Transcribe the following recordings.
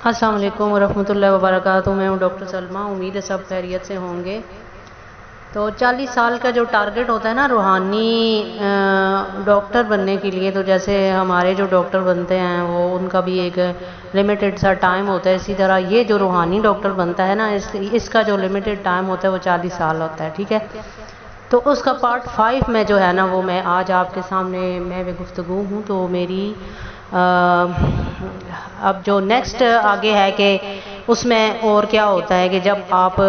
السلام علیکم ورحمۃ اللہ وبرکاتہ. میں ہوں ڈاکٹر سلمہ. امید ہے سب خیریت سے ہوں گے. تو 40 سال کا جو ٹارگٹ ہوتا ہے نا روحانی ڈاکٹر بننے کے لیے، تو جیسے ہمارے جو ڈاکٹر بنتے ہیں وہ ان کا بھی ایک لمیٹڈ سا ٹائم ہوتا ہے، اسی طرح یہ جو روحانی ڈاکٹر بنتا ہے نا اس کا جو لمیٹڈ ٹائم ہوتا ہے وہ 40 سال ہوتا ہے. ٹھیک ہے، تو اس کا پارٹ 5 میں جو ہے نا وہ میں آج آپ کے سامنے میں گفتگو ہوں. تو میری اب جو نیکسٹ آگے ہے کہ اس میں اور کیا ہوتا ہے کہ جب آپ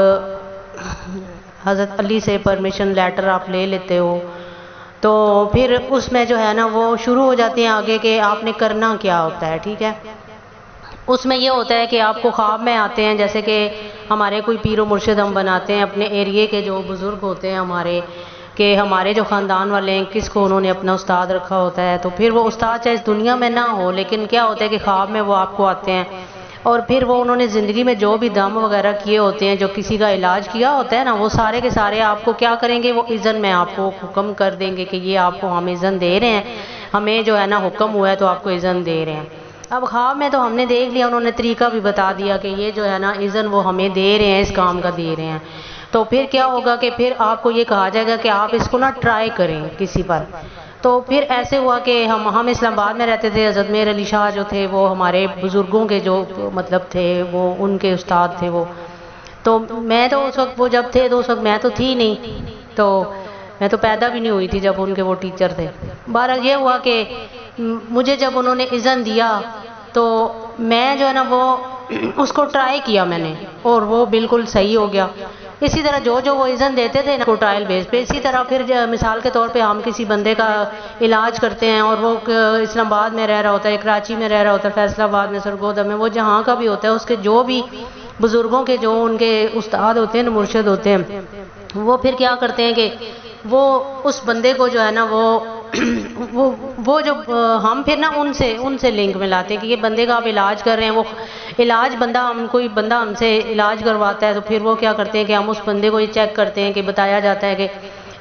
حضرت علی سے پرمیشن لیٹر آپ لے لیتے ہو تو پھر اس میں جو ہے نا وہ شروع ہو جاتے ہیں آگے کہ آپ نے کرنا کیا ہوتا ہے. ٹھیک ہے، اس میں یہ ہوتا ہے کہ آپ کو خواب میں آتے ہیں، جیسے کہ ہمارے کوئی پیر و مرشد ہم بناتے ہیں اپنے ایریے کے جو بزرگ ہوتے ہیں ہمارے، کہ ہمارے جو خاندان والے ہیں کس کو انہوں نے اپنا استاد رکھا ہوتا ہے، تو پھر وہ استاد چاہے اس دنیا میں نہ ہو لیکن کیا ہوتا ہے کہ خواب میں وہ آپ کو آتے ہیں، اور پھر وہ انہوں نے زندگی میں جو بھی دم وغیرہ کیے ہوتے ہیں، جو کسی کا علاج کیا ہوتا ہے نا، وہ سارے کے سارے آپ کو کیا کریں گے، وہ اذن میں آپ کو حکم کر دیں گے کہ یہ آپ کو ہم اذن دے رہے ہیں، ہمیں جو ہے نا حکم ہوا ہے تو آپ کو اذن دے رہے ہیں. اب خواب میں تو ہم نے دیکھ لیا، انہوں نے طریقہ بھی بتا دیا کہ یہ جو ہے نا اذن وہ ہمیں دے رہے ہیں، اس کام کا دے رہے ہیں. تو پھر کیا ہوگا کہ پھر آپ کو یہ کہا جائے گا کہ آپ اس کو نا ٹرائی کریں کسی پر. تو پھر ایسے ہوا کہ ہم اسلام آباد میں رہتے تھے. حضرت میر علی شاہ جو تھے وہ ہمارے بزرگوں کے جو مطلب تھے، وہ ان کے استاد تھے وہ. تو میں تو اس وقت وہ جب تھے تو اس وقت میں تو تھی نہیں، تو میں تو پیدا بھی نہیں ہوئی تھی جب ان کے وہ ٹیچر تھے. بہرحال یہ ہوا کہ مجھے جب انہوں نے اذن دیا تو میں جو ہے نا وہ اس کو ٹرائی کیا میں نے، اور وہ بالکل صحیح ہو گیا. اسی طرح جو وہ اذن دیتے تھے نا کو ٹرائل بیس پہ، اسی طرح پھر مثال کے طور پہ ہم کسی بندے کا علاج کرتے ہیں اور وہ اسلام آباد میں رہ رہا ہوتا ہے، کراچی میں رہ رہا ہوتا ہے، فیصل آباد میں، سرگودا میں، وہ جہاں کا بھی ہوتا ہے، اس کے جو بھی بزرگوں کے جو ان کے استاد ہوتے ہیں نا، مرشد ہوتے ہیں، وہ پھر کیا کرتے ہیں کہ وہ اس بندے کو جو ہے نا وہ جو ہم پھر نا ان سے لنک میں لاتے ہیں کہ یہ بندے کا آپ علاج کر رہے ہیں. وہ علاج کوئی بندہ ہم سے علاج کرواتا ہے تو پھر وہ کیا کرتے ہیں کہ ہم اس بندے کو یہ چیک کرتے ہیں کہ بتایا جاتا ہے کہ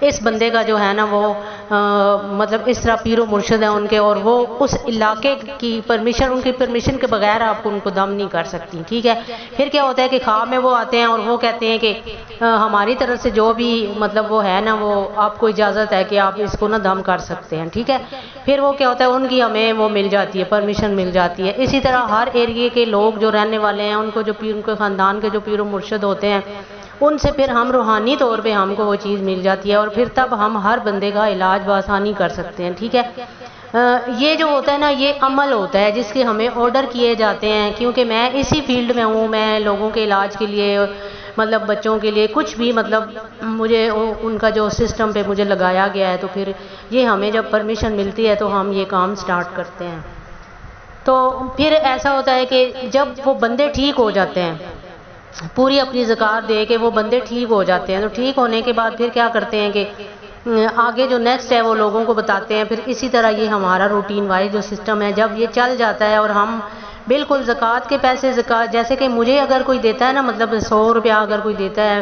اس بندے کا جو ہے نا وہ مطلب اس طرح پیر و مرشد ہیں ان کے، اور وہ اس علاقے کی پرمیشن، ان کی پرمیشن کے بغیر آپ کو ان کو دم نہیں کر سکتی. ٹھیک ہے، پھر کیا ہوتا ہے کہ خواب میں وہ آتے ہیں اور وہ کہتے ہیں کہ ہماری طرف سے جو بھی مطلب وہ ہے نا وہ آپ کو اجازت ہے کہ آپ اس کو نا دم کر سکتے ہیں. ٹھیک ہے، پھر وہ کیا ہوتا ہے ان کی ہمیں وہ مل جاتی ہے، پرمیشن مل جاتی ہے. اسی طرح ہر ایریے کے لوگ جو رہنے والے ہیں ان کو جو ان کے خاندان کے جو پیر و مرشد ہوتے ہیں ان سے پھر ہم روحانی طور پہ ہم کو وہ چیز مل جاتی ہے، اور پھر تب ہم ہر بندے کا علاج بآسانی کر سکتے ہیں. ٹھیک ہے، یہ جو ہوتا ہے نا یہ عمل ہوتا ہے جس کے ہمیں آرڈر کیے جاتے ہیں. کیونکہ میں اسی فیلڈ میں ہوں، میں لوگوں کے علاج کے لیے مطلب بچوں کے لیے کچھ بھی مطلب مجھے ان کا جو سسٹم پہ مجھے لگایا گیا ہے، تو پھر یہ ہمیں جب پرمیشن ملتی ہے تو ہم یہ کام سٹارٹ کرتے ہیں. تو پھر ایسا ہوتا ہے کہ جب وہ بندے ٹھیک ہو جاتے ہیں، پوری اپنی زکات دے کے وہ بندے ٹھیک ہو جاتے ہیں، تو ٹھیک ہونے کے بعد پھر کیا کرتے ہیں کہ آگے جو نیکسٹ ہے وہ لوگوں کو بتاتے ہیں. پھر اسی طرح یہ ہمارا روٹین وائز جو سسٹم ہے، جب یہ چل جاتا ہے اور ہم بالکل زکوٰۃ کے پیسے زکوٰۃ جیسے کہ مجھے اگر کوئی دیتا ہے نا، مطلب 100 روپیہ اگر کوئی دیتا ہے،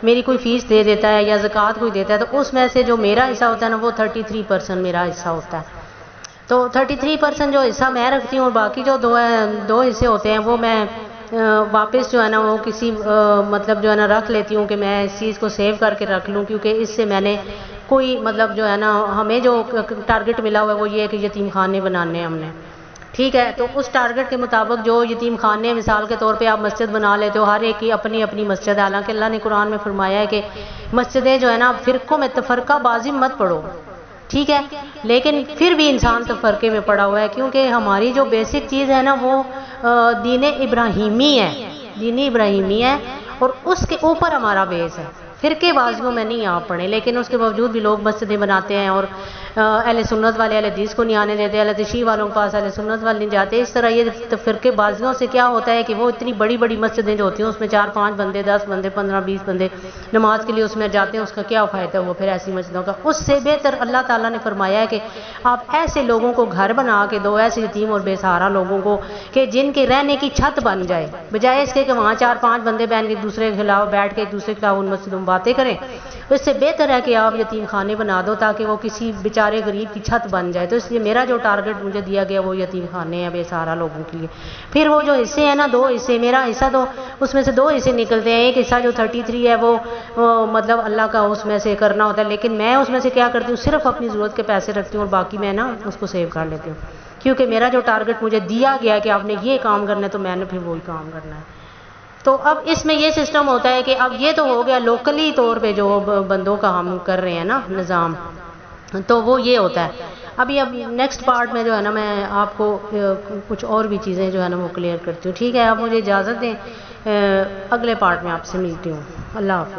میری کوئی فیس دے دیتا ہے یا زکوٰۃ کوئی دیتا ہے، تو اس میں سے جو میرا حصہ ہوتا ہے نا وہ 33% میرا حصہ ہوتا ہے. تو 33% جو حصہ میں رکھتی ہوں، اور باقی جو دو حصے ہوتے ہیں وہ میں واپس جو ہے نا وہ کسی مطلب جو ہے نا رکھ لیتی ہوں کہ میں اس چیز کو سیو کر کے رکھ لوں، کیونکہ اس سے میں نے کوئی مطلب جو ہے نا ہمیں جو ٹارگٹ ملا ہوا ہے وہ یہ ہے کہ یتیم خانے بنانے ہیں ہم نے. ٹھیک ہے، تو اس ٹارگٹ کے مطابق جو یتیم خانے مثال کے طور پہ آپ مسجد بنا لیتے ہو، ہر ایک کی اپنی اپنی مسجد ہے. حالانکہ اللہ نے قرآن میں فرمایا ہے کہ مسجدیں جو ہے نا فرقوں میں تفرقہ بازی مت پڑھو. ٹھیک ہے، لیکن پھر بھی انسان تفرقے میں پڑا ہوا ہے، کیونکہ ہماری جو بیسک چیز ہے نا وہ دین ابراہیمی ہے، دین ابراہیمی ہے، اور اس کے اوپر ہمارا بیس ہے. فرقے بازیوں میں نہیں آپ پڑھیں، لیکن اس کے باوجود بھی لوگ مسجدیں بناتے ہیں اور اہل سنت والے اہل حدیث کو نہیں آنے دیتے، اہل تشیع والوں کے پاس اہل سنت والے نہیں جاتے. اس طرح یہ فرقے بازیوں سے کیا ہوتا ہے کہ وہ اتنی بڑی بڑی مسجدیں جو ہوتی ہیں اس میں 4-5 بندے، 10 بندے، 15-20 بندے نماز کے لیے اس میں جاتے ہیں، اس کا کیا فائدہ وہ پھر ایسی مسجدوں کا. اس سے بہتر اللہ تعالیٰ نے فرمایا ہے کہ آپ ایسے لوگوں کو گھر بنا کے دو، ایسے یتیم اور بے سہارا لوگوں کو، کہ جن کے رہنے کی چھت بن جائے، بجائے اس کے کہ وہاں 4-5 بندے بہن کے دوسرے کے خلاف بیٹھ کے ایک دوسرے کے خلاف ان مسجدوں باتیں کریں، اس سے بہتر ہے کہ آپ یتیم خانے بنا دو تاکہ وہ کسی بیچارے غریب کی چھت بن جائے۔ تو اس لیے میرا جو ٹارگٹ مجھے دیا گیا وہ یتیم خانے ہیں بے سہارا لوگوں کے لیے۔ پھر وہ جو حصے ہیں نا، 2 حصے، میرا حصہ تو اس میں سے 2 حصے نکلتے ہیں، ایک حصہ جو 33 ہے وہ مطلب اللہ کا اس میں سے کرنا ہوتا ہے، لیکن میں اس میں سے کیا کرتی ہوں، صرف اپنی ضرورت کے پیسے رکھتی ہوں اور باقی میں نا اس کو سیو کر لیتی ہوں، کیونکہ میرا جو ٹارگٹ مجھے دیا گیا ہے کہ آپ نے یہ کام کرنا ہے تو میں نے پھر وہی کام کرنا ہے۔ تو اب اس میں یہ سسٹم ہوتا ہے کہ اب یہ تو ہو گیا لوکلی طور پہ جو بندوں کا ہم کر رہے ہیں نا نظام، تو وہ یہ ہوتا ہے۔ اب نیکسٹ پارٹ میں جو ہے نا میں آپ کو کچھ اور بھی چیزیں جو ہے نا وہ کلیئر کرتی ہوں، ٹھیک ہے؟ آپ مجھے اجازت دیں، اگلے پارٹ میں آپ سے ملتی ہوں۔ اللہ حافظ۔